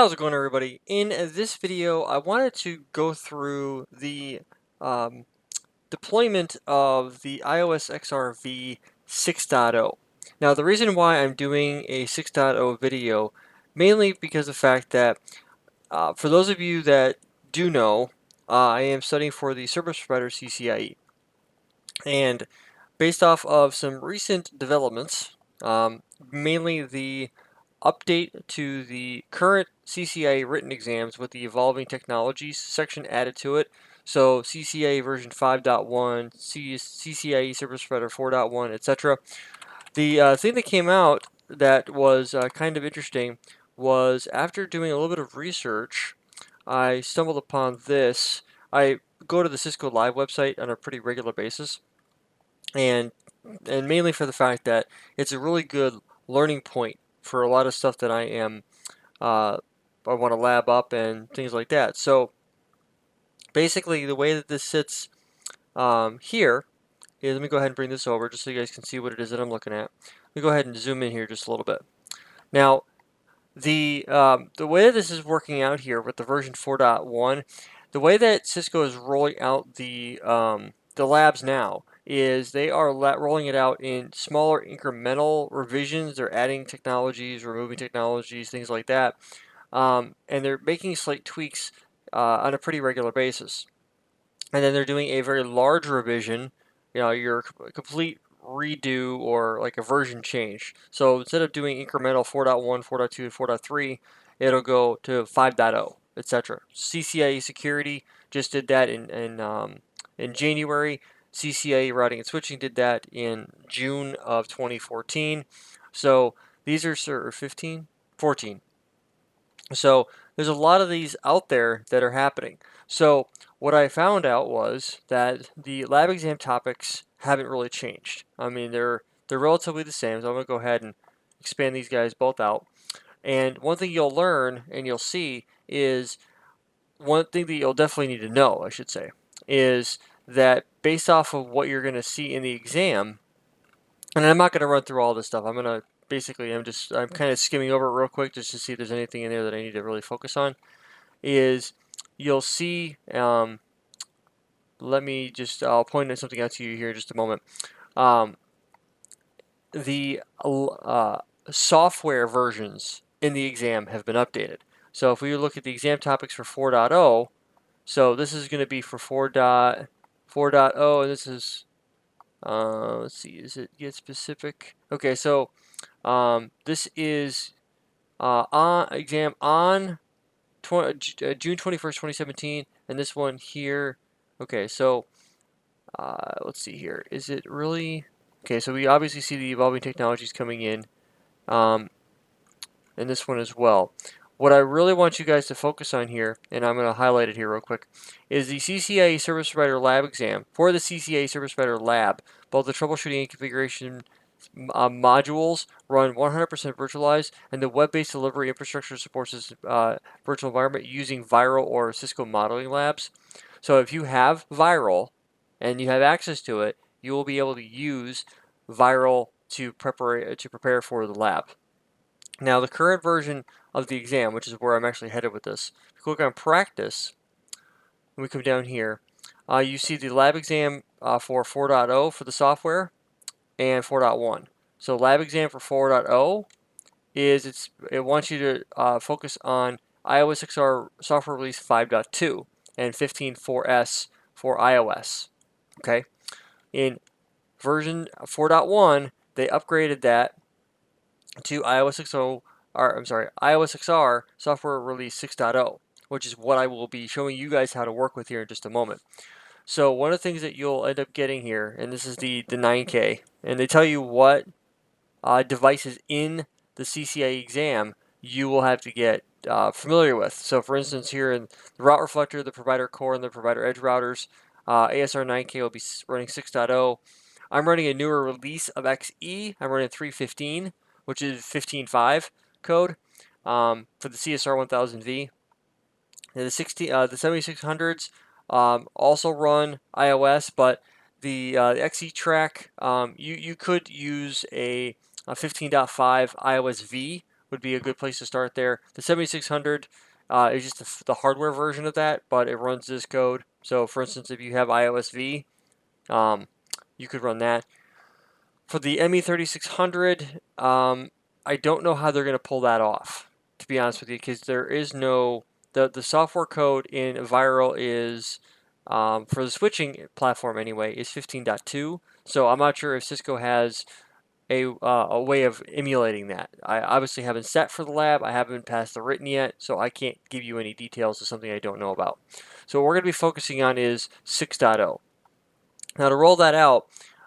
How's it going, everybody? In this video, I wanted to go through the um, deployment of the iOS XRV 6.0. Now, the reason why I'm doing a 6.0 video, mainly because of the fact that for those of you that do know, I am studying for the service provider CCIE. And based off of some recent developments, mainly the update to the current CCIE written exams with the evolving technologies section added to it. So CCIE version 5.1, CCIE Service Provider 4.1, etc. The thing that came out that was kind of interesting was after doing a little bit of research, I stumbled upon this. I go to the Cisco Live website on a pretty regular basis, and mainly for the fact that it's a really good learning point for a lot of stuff that I want to lab up and things like that. So basically, the way that this sits here is, let me go ahead and bring this over just so you guys can see what it is that I'm looking at. Let me go ahead and zoom in here just a little bit. Now, the way that this is working out here with the version 4.1, the way that Cisco is rolling out the labs now is they are rolling it out in smaller incremental revisions. They're adding technologies, removing technologies, things like that, and they're making slight tweaks on a pretty regular basis. And then they're doing a very large revision, your complete redo or like a version change. So instead of doing incremental 4.1, 4.2, 4.3, it'll go to 5.0, etc. CCIE security just did that in January. CCIE routing and switching did that in June of 2014. So these are 14. So there's a lot of these out there that are happening. So what I found out was that the lab exam topics haven't really changed. I mean, they're relatively the same. So I'm going to go ahead and expand these guys both out. And one thing you'll learn and you'll see is, one thing that you'll definitely need to know, I should say, is that based off of what you're going to see in the exam, and I'm not going to run through all this stuff. I'm kind of skimming over it real quick just to see if there's anything in there that I need to really focus on. Is you'll see, I'll point something out to you here in just a moment. The software versions in the exam have been updated. So if we look at the exam topics for 4.0, so this is going to be for 4.0, and this is, let's see, is it get specific? Okay, so this is on exam on June 21st, 2017, and this one here. Okay, so let's see here. Is it really? Okay, so we obviously see the evolving technologies coming in, and this one as well. What I really want you guys to focus on here, and I'm going to highlight it here real quick, is the CCIE Service Provider Lab exam. For the CCIE Service Provider Lab, both the troubleshooting and configuration modules run 100% virtualized, and the web-based delivery infrastructure supports this virtual environment using Viral or Cisco Modeling Labs. So if you have Viral and you have access to it, you will be able to use Viral to prepare for the lab. Now, the current version of the exam, which is where I'm actually headed with this, if you click on Practice, and we come down here, you see the lab exam for 4.0 for the software and 4.1. So lab exam for 4.0 is it wants you to focus on iOS XR software release 5.2 and 15.4s for iOS. Okay, in version 4.1, they upgraded that to iOS XR software release 6.0, which is what I will be showing you guys how to work with here in just a moment. So one of the things that you'll end up getting here, and this is the 9K, and they tell you what devices in the CCIE exam you will have to get familiar with. So for instance, here in the route reflector, the provider core, and the provider edge routers, ASR 9K will be running 6.0. I'm running a newer release of Xie. I'm running 3.15, which is 15.5 code for the CSR 1000V. And the 7600s also run iOS, but the Xie track, you could use a 15.5 iOS V would be a good place to start there. The 7600 is just the hardware version of that, but it runs this code. So for instance, if you have iOS V, you could run that. For the ME3600, I don't know how they're going to pull that off, to be honest with you, because there is no, the software code in Viral is, for the switching platform anyway, is 15.2. So I'm not sure if Cisco has a way of emulating that. I obviously haven't sat for the lab. I haven't passed the written yet, so I can't give you any details of something I don't know about. So what we're going to be focusing on is 6.0. Now to roll that out,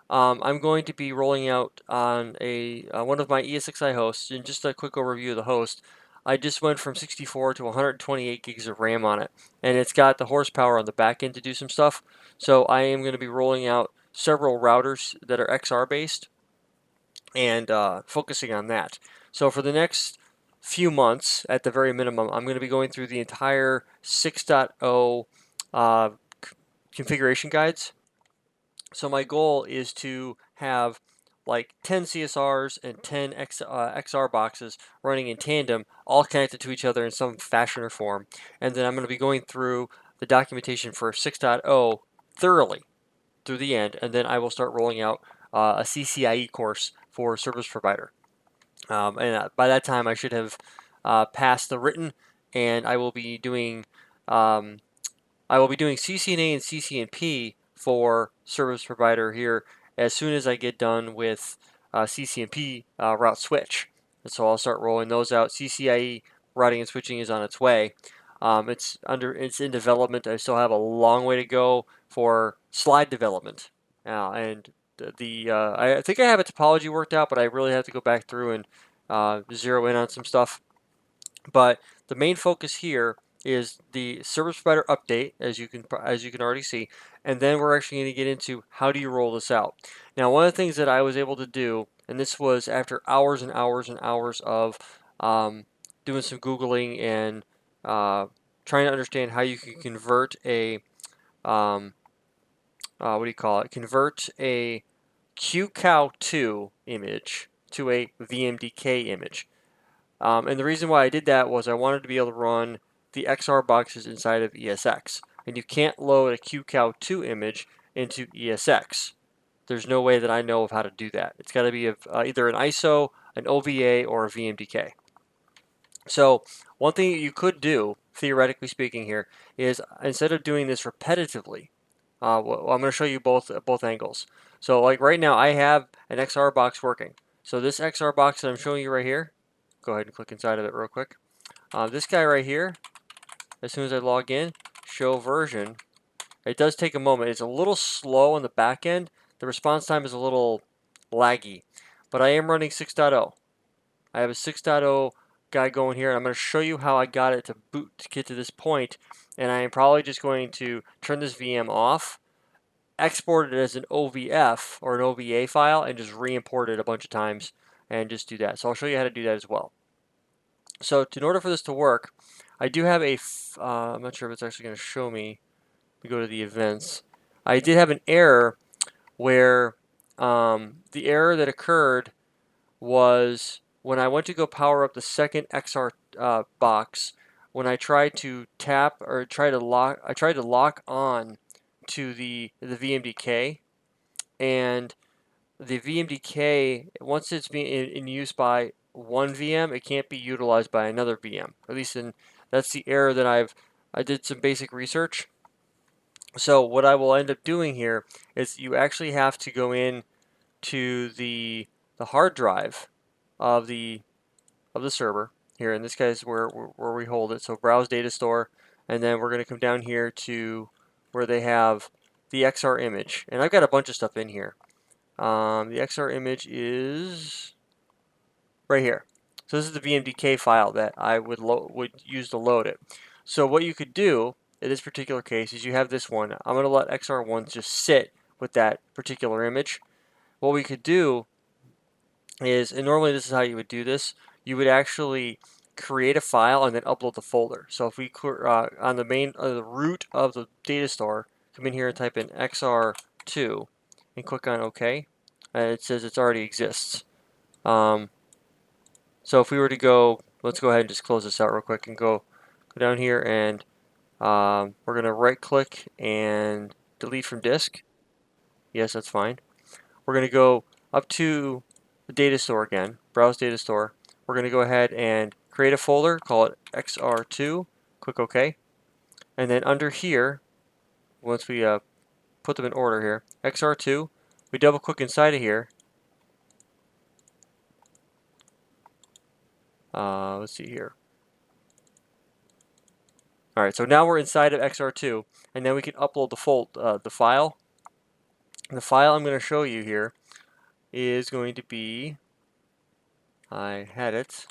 I'm going to be rolling out on one of my ESXi hosts. And just a quick overview of the host, I just went from 64 to 128 gigs of RAM on it, and it's got the horsepower on the back end to do some stuff. So I am going to be rolling out several routers that are XR based and focusing on that. So for the next few months, at the very minimum, I'm going to be going through the entire 6.0 configuration guides. So my goal is to have like 10 CSRs and 10 XR boxes running in tandem, all connected to each other in some fashion or form. And then I'm going to be going through the documentation for 6.0 thoroughly through the end, and then I will start rolling out a Ccie course for service provider. And by that time, I should have passed the written, and I will be doing CCNA and CCNP for service provider here as soon as I get done with CCNP route switch. And so I'll start rolling those out. CCIE routing and switching is on its way. It's in development. I still have a long way to go for slide development. And I think I have a topology worked out, but I really have to go back through and zero in on some stuff. But the main focus here is the service provider update, as you can already see, and then we're actually going to get into how do you roll this out. Now, one of the things that I was able to do, and this was after hours and hours and hours of doing some Googling and trying to understand how you can convert a convert a QCOW2 image to a VMDK image. And the reason why I did that was I wanted to be able to run the XR boxes inside of ESX. And you can't load a QCOW2 image into ESX. There's no way that I know of how to do that. It's got to be either an ISO, an OVA, or a VMDK. So one thing you could do, theoretically speaking here, is instead of doing this repetitively, I'm going to show you both angles. So like right now I have an XR box working. So this XR box that I'm showing you right here, go ahead and click inside of it real quick. This guy right here, as soon as I log in, show version, it does take a moment. It's a little slow on the back end. The response time is a little laggy, but I am running 6.0. I have a 6.0 guy going here, and I'm going to show you how I got it to boot to get to this point, and I am probably just going to turn this VM off, export it as an OVF or an OVA file, and just re-import it a bunch of times and just do that. So I'll show you how to do that as well. So in order for this to work, I do have I'm not sure if it's actually going to show me. We go to the events. I did have an error where the error that occurred was when I went to go power up the second XR box. When I tried to tap or try to lock on to the VMDK, and the VMDK, once it's being in use by one VM, it can't be utilized by another VM. At least that's the error that I did some basic research. So what I will end up doing here is you actually have to go in to the hard drive of the server here, and this guy is where we hold it. So browse data store, and then we're going to come down here to where they have the XR image, and I've got a bunch of stuff in here. The XR image is right here. So this is the VMDK file that I would use to load it. So what you could do in this particular case is you have this one. I'm going to let XR1 just sit with that particular image. What we could do is, and normally this is how you would do this, you would actually create a file and then upload the folder. So if we on the root of the data store, come in here and type in XR2 and click on OK, and it says it already exists. So if we were to go, let's go ahead and just close this out real quick and go down here, and we're going to right click and delete from disk. Yes, that's fine. We're going to go up to the data store again, browse data store. We're going to go ahead and create a folder, call it XR2, click OK. And then under here, once we put them in order here, XR2, we double click inside of here. Let's see here. All right, so now we're inside of XR2, and then we can upload the file. The file I'm going to show you here is going to be, I had it.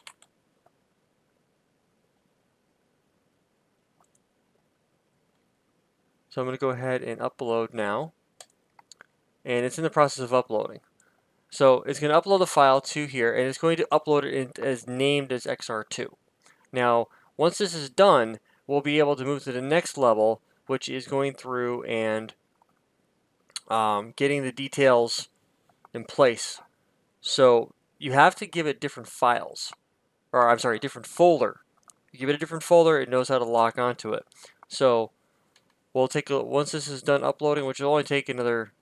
So I'm going to go ahead and upload now, and it's in the process of uploading. So it's going to upload the file to here, and it's going to upload it as named as XR2. Now, once this is done, we'll be able to move to the next level, which is going through and getting the details in place. So you have to give it different files, or I'm sorry, different folder. You give it a different folder, it knows how to lock onto it. So we'll take a, once this is done uploading, which will only take another,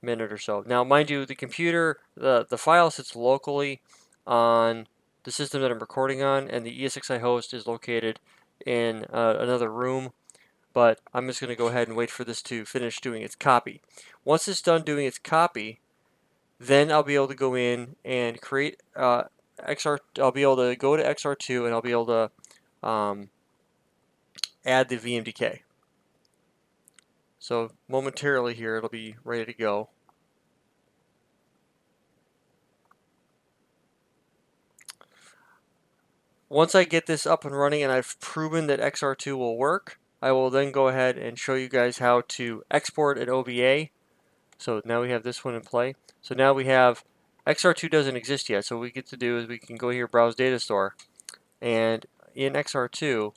minute or so. Now, mind you, the computer, the file sits locally on the system that I'm recording on, and the ESXi host is located in another room. But I'm just going to go ahead and wait for this to finish doing its copy. Once it's done doing its copy, then I'll be able to go in and create XR. I'll be able to go to XR2 and I'll be able to add the VMDK. So momentarily here, it'll be ready to go. Once I get this up and running and I've proven that XR2 will work, I will then go ahead and show you guys how to export an OBA. So now we have this one in play. So now we have, XR2 doesn't exist yet, so what we get to do is we can go here, browse data store, and in XR2,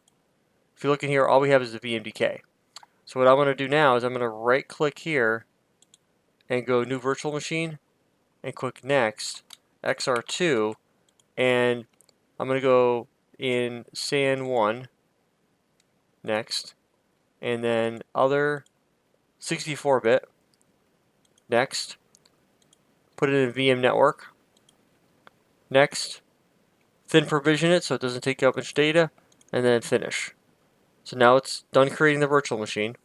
if you look in here, all we have is the VMDK. So what I'm going to do now is I'm going to right click here and go new virtual machine and click next, XR2, and I'm going to go in SAN1 next, and then other 64-bit next, put it in VM network next, thin provision it so it doesn't take up much data, and then finish. So now it's done creating the virtual machine.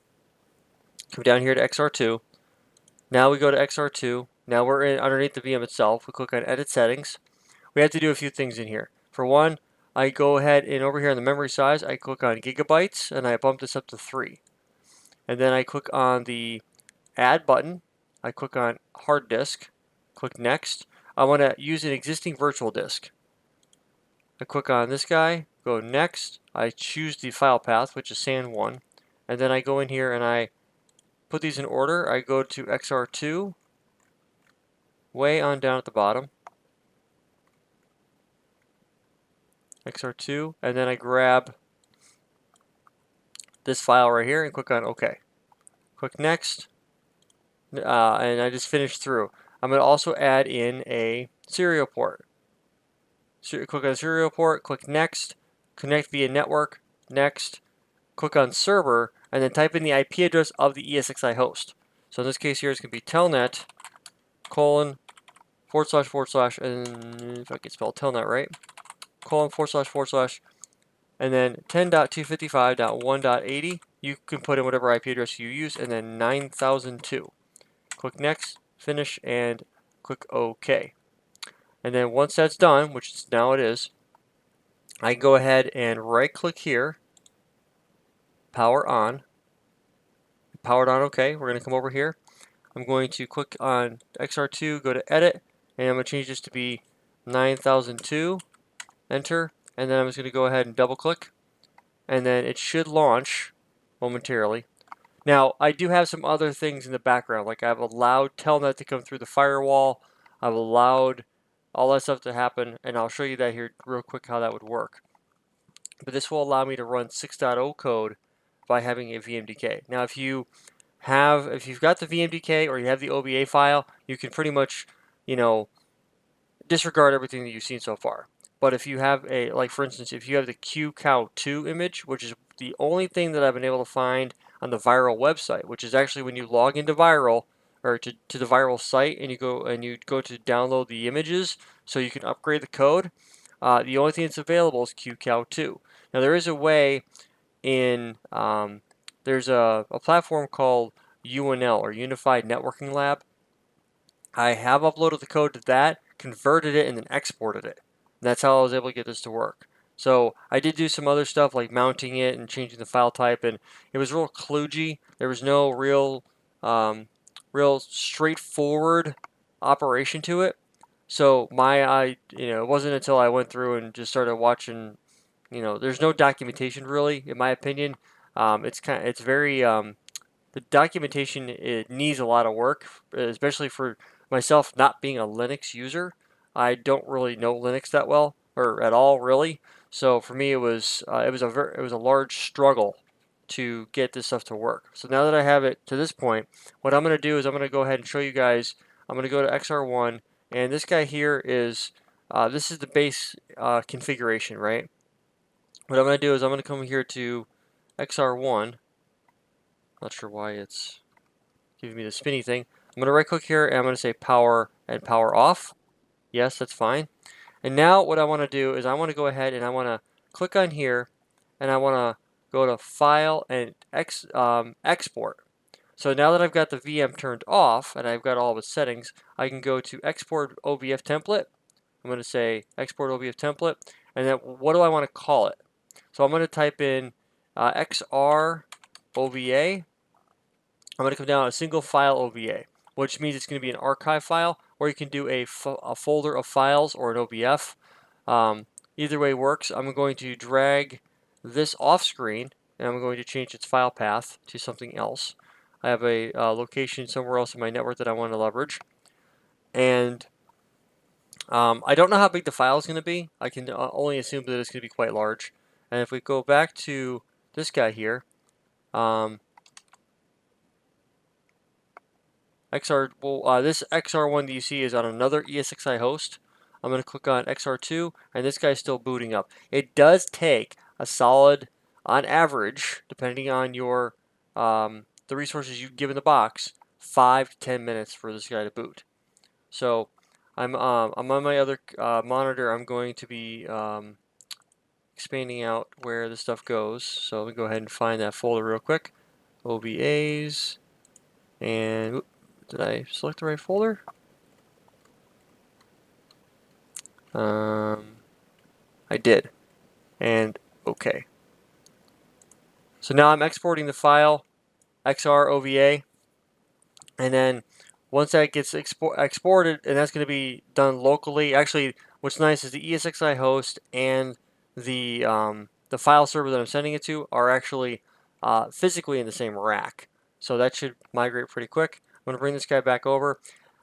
Come down here to XR2. Now we go to XR2. Now we're in underneath the VM itself. We click on Edit Settings. We have to do a few things in here. For one, I go ahead and over here on the memory size, I click on gigabytes and I bump this up to 3. And then I click on the Add button. I click on Hard Disk. Click Next. I want to use an existing virtual disk. I click on this guy, go Next. I choose the file path, which is SAN1. And then I go in here and I put these in order. I go to XR2, way on down at the bottom. XR2, and then I grab this file right here and click on OK. Click Next, and I just finished through. I'm going to also add in a serial port. So click on serial port, click Next, connect via network, Next, click on server, and then type in the IP address of the ESXi host. So in this case here, it's going to be telnet : // and if I can spell telnet right, :// and then 10.255.1.80. You can put in whatever IP address you use, and then 9002. Click Next, finish, and click OK. And then once that's done, which now it is, I can go ahead and right click here, power on. Powered on OK. We're going to come over here. I'm going to click on XR2, go to Edit, and I'm going to change this to be 9002. Enter, and then I'm just going to go ahead and double click, and then it should launch momentarily. Now, I do have some other things in the background, like I've allowed Telnet to come through the firewall. I've allowed all that stuff to happen, and I'll show you that here real quick how that would work. But this will allow me to run 6.0 code by having a VMDK. Now, if you've got the VMDK or you have the OBA file, you can pretty much, disregard everything that you've seen so far. but if you have a, like for instance, if you have the QCow2 image, which is the only thing that I've been able to find on the Viral website, which is actually when you log into Viral, or to the Viral site, and you go to download the images so you can upgrade the code, the only thing that's available is QCow2. Now there is a way in, there's a platform called UNL, or Unified Networking Lab. I have uploaded the code to that, converted it, and then exported it. And that's how I was able to get this to work. So I did do some other stuff like mounting it and changing the file type, and it was real kludgy. There was no real straightforward operation to it. So it wasn't until I went through and just started watching, there's no documentation really, in my opinion. It's very the documentation, it needs a lot of work, especially for myself not being a Linux user. I don't really know Linux that well, or at all really. So for me, it was a large struggle to get this stuff to work. So now that I have it to this point, what I'm going to do is I'm going to go ahead and show you guys. I'm going to go to XR1, and this guy here is this is the base configuration, right? What I'm going to do is I'm going to come here to XR1. Not sure why it's giving me the spinny thing. I'm going to right click here and I'm going to say power and power off. Yes, that's fine. And now what I want to do is I want to go ahead and I want to click on here and I want to go to File and Export. So now that I've got the VM turned off and I've got all of its settings, I can go to Export OVF Template. I'm going to say Export OVF Template, and then what do I want to call it? So I'm going to type in XR OVA. I'm going to come down a single file OVA, which means it's going to be an archive file, or you can do a folder of files or an OVF. Either way works. I'm going to drag this off screen, and I'm going to change its file path to something else. I have a location somewhere else in my network that I want to leverage. And I don't know how big the file is going to be. I can only assume that it's going to be quite large. And if we go back to this guy here, this XR1 that you see is on another ESXi host. I'm going to click on XR2, and this guy's still booting up. It does take a solid, on average, depending on your the resources you give in the box, 5 to 10 minutes for this guy to boot. So I'm on my other monitor. I'm going to be expanding out where the stuff goes. So let me go ahead and find that folder real quick. OVAs, and did I select the right folder? I did. And okay. So now I'm exporting the file, XR OVA, and then once that gets exported, and that's going to be done locally. Actually, what's nice is the ESXi host and the file server that I'm sending it to are actually physically in the same rack. So that should migrate pretty quick. I'm going to bring this guy back over.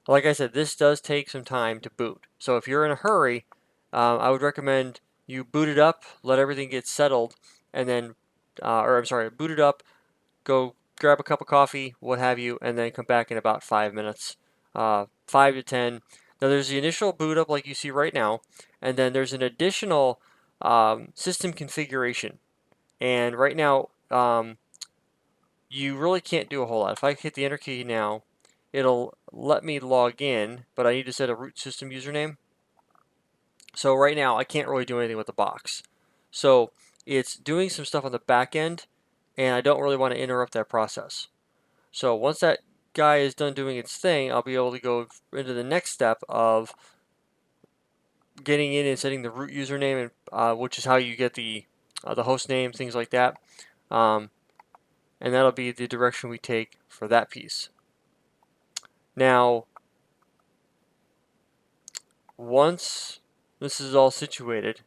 Like I said, this does take some time to boot. So if you're in a hurry, I would recommend you boot it up, let everything get settled, and then, boot it up, go grab a cup of coffee, what have you, and then come back in about 5 minutes, 5 to 10. Now there's the initial boot up like you see right now, and then there's an additional system configuration. And right now, you really can't do a whole lot. If I hit the enter key now, it'll let me log in, but I need to set a root system username. So right now, I can't really do anything with the box. So it's doing some stuff on the back end, and I don't really want to interrupt that process. So once that guy is done doing its thing, I'll be able to go into the next step of getting in and setting the root username, and which is how you get the host name, things like that. And that'll be the direction we take for that piece. Now, once this is all situated,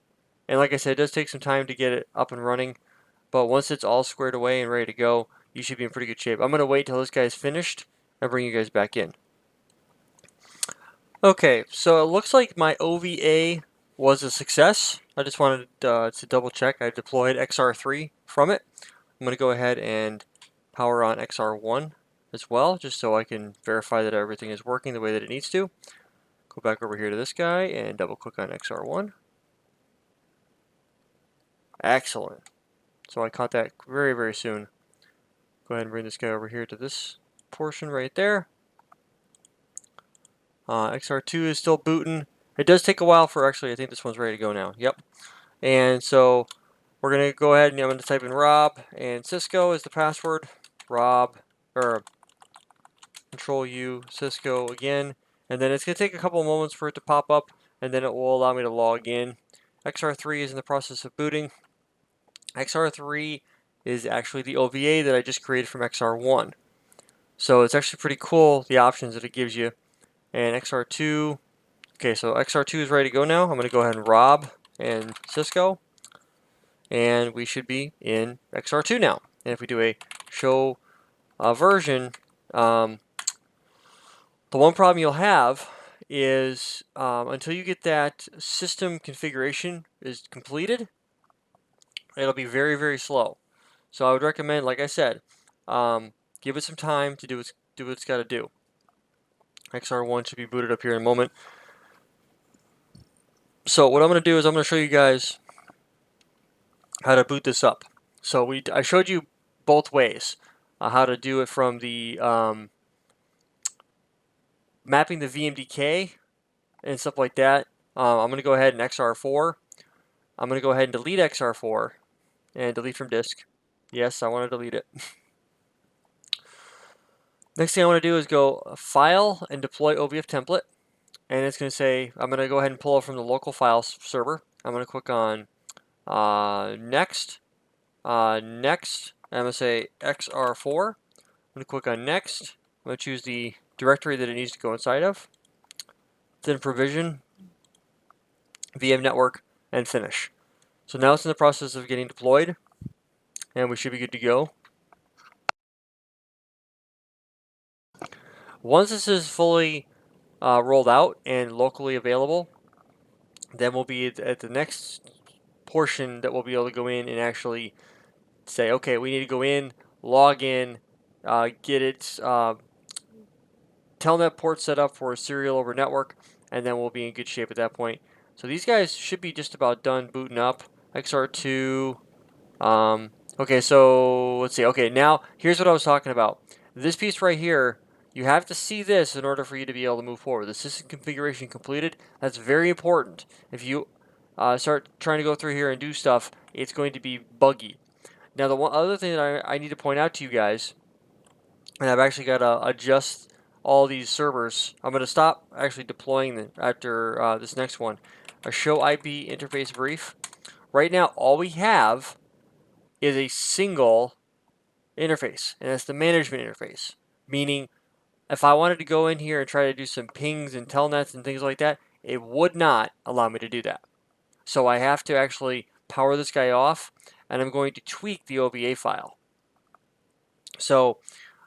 and like I said, it does take some time to get it up and running, but once it's all squared away and ready to go, you should be in pretty good shape. I'm going to wait till this guy's finished and bring you guys back in. Okay, so it looks like my OVA was a success. I just wanted to double check. I deployed XR3 from it. I'm going to go ahead and power on XR1 as well, just so I can verify that everything is working the way that it needs to. Go back over here to this guy and double click on XR1. Excellent. So I caught that very, very soon. Go ahead and bring this guy over here to this portion right there. XR2 is still booting. It does take a while for, actually, I think this one's ready to go now. Yep. And so we're going to go ahead and I'm going to type in Rob, and Cisco is the password. Rob, or Control U, Cisco again. And then it's going to take a couple of moments for it to pop up, and then it will allow me to log in. XR3 is in the process of booting. XR3 is actually the OVA that I just created from XR1. So it's actually pretty cool, the options that it gives you. And XR2, okay, so XR2 is ready to go now. I'm going to go ahead and Rob and Cisco, and we should be in XR2 now. And if we do a show version, the one problem you'll have is until you get that system configuration is completed, it'll be very, very slow. So I would recommend, like I said, give it some time to do what it's got to do. XR1 should be booted up here in a moment. So what I'm going to do is I'm going to show you guys how to boot this up. So I showed you both ways, how to do it from the mapping the VMDK and stuff like that. I'm going to go ahead and XR4. I'm going to go ahead and delete XR4 and delete from disk. Yes, I want to delete it. Next thing I want to do is go File and Deploy OVF Template. And it's going to say, I'm going to go ahead and pull it from the local file server. I'm going to click on Next. Next. I'm going to say XR4. I'm going to click on Next. I'm going to choose the directory that it needs to go inside of. Then Provision, VM Network, and Finish. So now it's in the process of getting deployed, and we should be good to go. Once this is fully rolled out and locally available, then we'll be at the next portion that we'll be able to go in and actually say, okay, we need to go in, log in, get it, telnet port set up for a serial over network, and then we'll be in good shape at that point. So these guys should be just about done booting up. XR2. Okay, so let's see. Okay, now here's what I was talking about. This piece right here, you have to see this in order for you to be able to move forward. The system configuration completed. That's very important. If you start trying to go through here and do stuff, it's going to be buggy. Now, the one other thing that I need to point out to you guys, and I've actually got to adjust all these servers. I'm going to stop actually deploying them after this next one. A show IP interface brief. Right now, all we have is a single interface, and that's the management interface. Meaning, if I wanted to go in here and try to do some pings and telnets and things like that, it would not allow me to do that. So I have to actually power this guy off, and I'm going to tweak the OVA file. So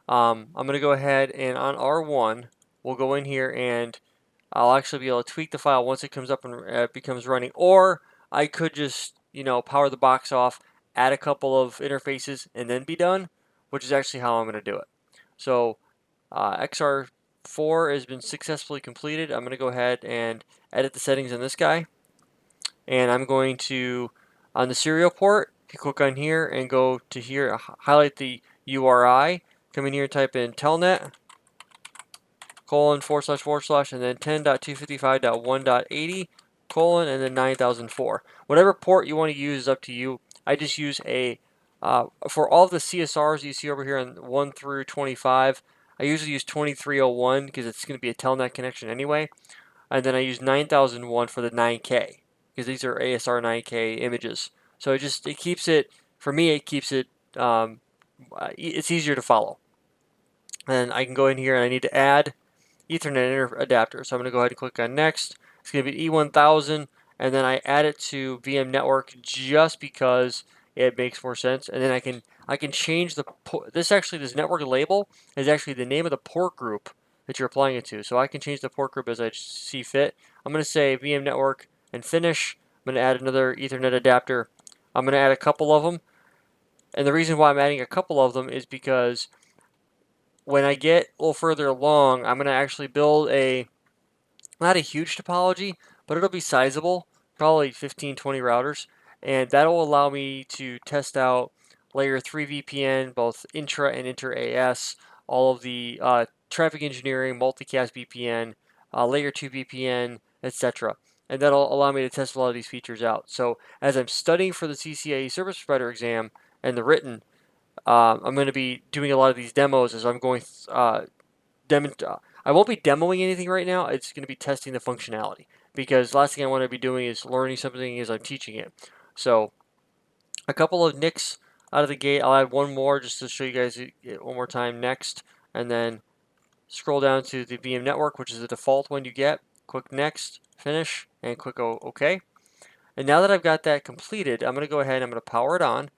I'm going to go ahead and on R1, we'll go in here and I'll actually be able to tweak the file once it comes up and becomes running. Or I could just, power the box off, add a couple of interfaces, and then be done, which is actually how I'm going to do it. So XR4 has been successfully completed. I'm going to go ahead and edit the settings on this guy. And I'm going to, on the serial port, click on here and go to here, highlight the URI, come in here and type in telnet, :// and then 10.255.1.80, and then 9004. Whatever port you want to use is up to you. I just use for all the CSRs you see over here on 1 through 25, I usually use 2301 because it's going to be a telnet connection anyway. And then I use 9001 for the 9K because these are ASR 9K images. So it keeps it, for me, it keeps it, it's easier to follow. And I can go in here and I need to add Ethernet adapter. So I'm going to go ahead and click on next. It's going to be E1000, and then I add it to VM network just because it makes more sense. And then I can change this network label is actually the name of the port group that you're applying it to. So I can change the port group as I see fit. I'm going to say VM network and finish. I'm going to add another Ethernet adapter. I'm going to add a couple of them. And the reason why I'm adding a couple of them is because when I get a little further along, I'm going to actually build not a huge topology, but it'll be sizable, probably 15, 20 routers. and that'll allow me to test out layer 3 VPN, both intra and inter AS, all of the traffic engineering, multicast VPN, layer 2 VPN, etc. And that'll allow me to test a lot of these features out. So as I'm studying for the CCIE service provider exam and the written, I'm going to be doing a lot of these demos as I'm going. I won't be demoing anything right now. It's going to be testing the functionality, because the last thing I want to be doing is learning something as I'm teaching it. So a couple of nicks out of the gate. I'll add one more just to show you guys one more time next, and then scroll down to the VM network, which is the default one you get. Click next, finish, and click OK. And now that I've got that completed, I'm going to go ahead and I'm going to power it on.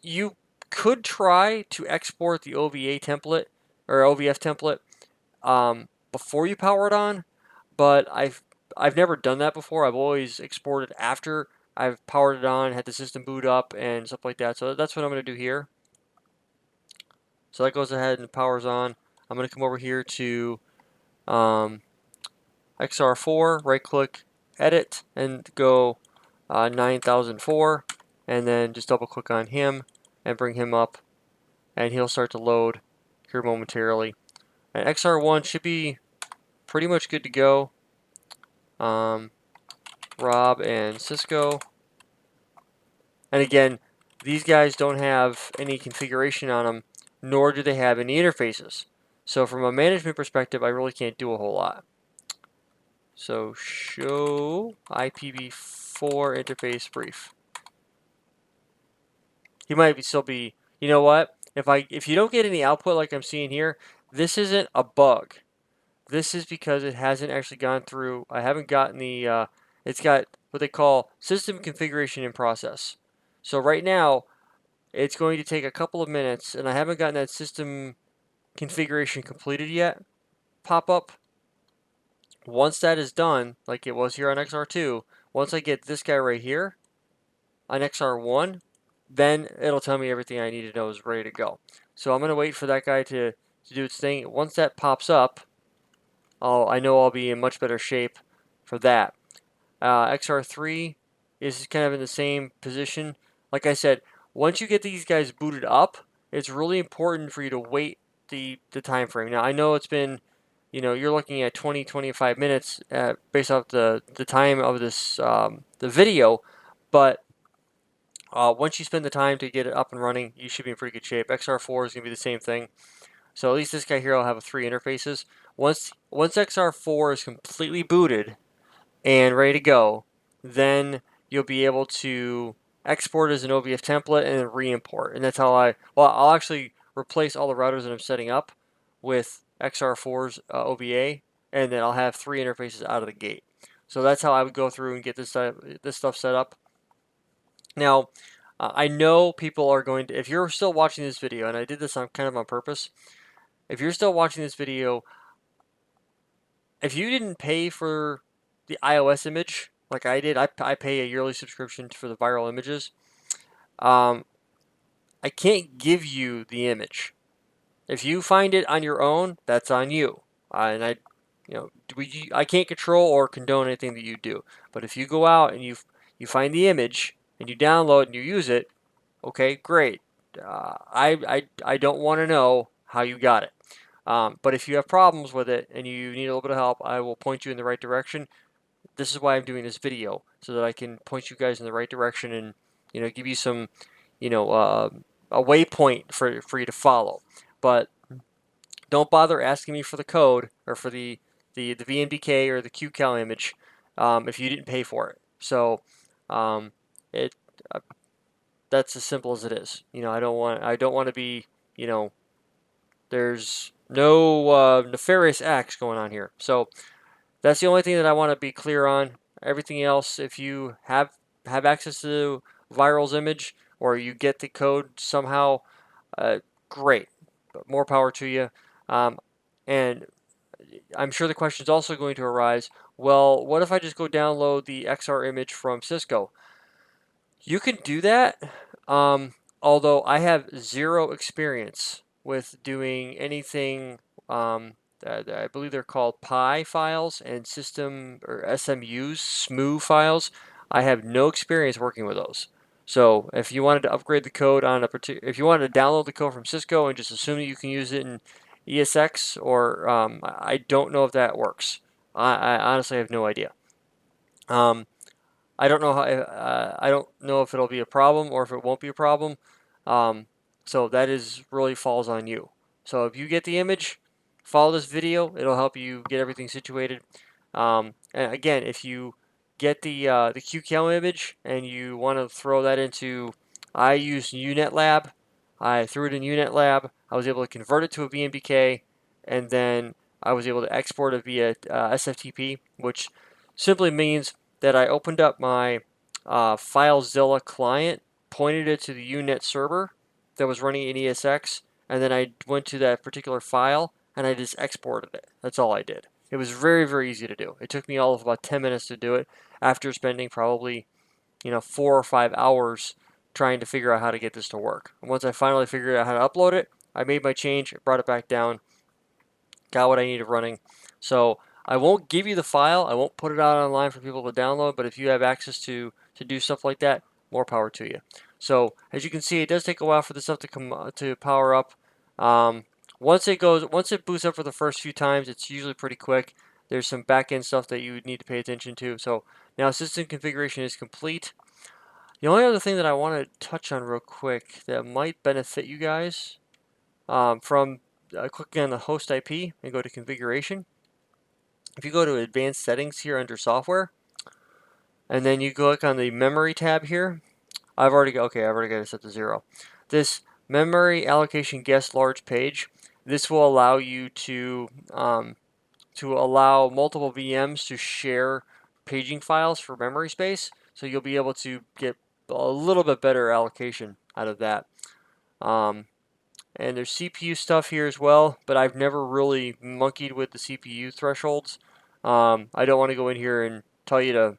You could try to export the OVA template or OVF template before you power it on, but I've never done that before. I've always exported after I've powered it on, had the system boot up, and stuff like that. So that's what I'm going to do here. So that goes ahead and powers on. I'm going to come over here to XR4, right-click, edit, and go 9004, and then just double-click on him and bring him up, and he'll start to load here momentarily. And XR1 should be pretty much good to go. Rob and Cisco. And again, these guys don't have any configuration on them, nor do they have any interfaces. So from a management perspective, I really can't do a whole lot. So show IPv4 interface brief. He might still be, you know what? If you don't get any output like I'm seeing here, this isn't a bug. This is because it hasn't actually gone through. I haven't gotten the. It's got what they call system configuration in process. So right now, it's going to take a couple of minutes, and I haven't gotten that system configuration completed yet pop up. Once that is done, like it was here on XR2, once I get this guy right here on XR1, then it'll tell me everything I need to know is ready to go. So I'm going to wait for that guy to do its thing. Once that pops up, I know I'll be in much better shape for that. XR3 is kind of in the same position. Like I said, once you get these guys booted up, it's really important for you to wait the time frame. Now, I know it's been, you're looking at 20-25 minutes based off the time of this the video, but once you spend the time to get it up and running, you should be in pretty good shape. XR4 is going to be the same thing. So at least this guy here will have 3 interfaces. Once XR4 is completely booted and ready to go, then you'll be able to export as an OVF template and then re-import. And that's how I'll actually replace all the routers that I'm setting up with XR4's OVA, and then I'll have 3 interfaces out of the gate. So that's how I would go through and get this stuff set up. Now, I know people are going to, if you're still watching this video, and I did this kind of on purpose, if you're still watching this video, if you didn't pay for the iOS image like I did, I pay a yearly subscription for the viral images. I can't give you the image. If you find it on your own, that's on you. And I can't control or condone anything that you do. But if you go out and you find the image and you download and you use it, okay, great. I don't want to know how you got it. But if you have problems with it and you need a little bit of help, I will point you in the right direction. This is why I'm doing this video, so that I can point you guys in the right direction and give you some a waypoint for you to follow. But don't bother asking me for the code or for the VMDK or the QCal image if you didn't pay for it. So that's as simple as it is. I don't want to be there's no nefarious acts going on here. So that's the only thing that I want to be clear on. Everything else, if you have access to Viral's image or you get the code somehow, great. But more power to you. And I'm sure the question is also going to arise, well, what if I just go download the XR image from Cisco? You can do that, although I have 0 experience with doing anything. I believe they're called PI files and system or SMUs, SMU files. I have no experience working with those. So if you wanted to upgrade the code on a particular, if you wanted to download the code from Cisco and just assume that you can use it in ESX, or I don't know if that works. I honestly have no idea. I don't know how. I don't know if it'll be a problem or if it won't be a problem. So that is really falls on you. So if you get the image, follow this video. It'll help you get everything situated. And again, if you get the QCal image and you want to throw that into, I used UNetLab. I threw it in UNetLab. I was able to convert it to a VMBK, and then I was able to export it via SFTP, which simply means that I opened up my FileZilla client, pointed it to the UNet server that was running in ESX, and then I went to that particular file and I just exported it. That's all I did. It was very, very easy to do. It took me all of about 10 minutes to do it after spending probably 4 or 5 hours trying to figure out how to get this to work. And once I finally figured out how to upload it, I made my change, brought it back down, got what I needed running. So I won't give you the file. I won't put it out online for people to download, but if you have access to do stuff like that, more power to you. So as you can see, it does take a while for this stuff to come to power up. Once it boots up for the first few times, it's usually pretty quick. There's some back-end stuff that you would need to pay attention to. So now system configuration is complete. The only other thing that I want to touch on real quick that might benefit you guys from clicking on the host IP and go to configuration. If you go to advanced settings here under software, and then you click on the memory tab here, I've already got it set to 0. This memory allocation guest large page, this will allow you to allow multiple VMs to share paging files for memory space. So you'll be able to get a little bit better allocation out of that. And there's CPU stuff here as well, but I've never really monkeyed with the CPU thresholds. I don't want to go in here and tell you to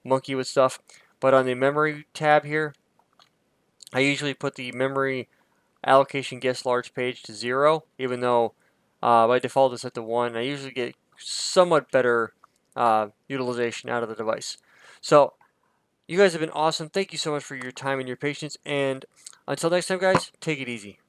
monkey with stuff. But on the memory tab here, I usually put the memory allocation guest large page to 0, even though by default it's set to 1. I usually get somewhat better utilization out of the device. So you guys have been awesome. Thank you so much for your time and your patience. And until next time, guys, take it easy.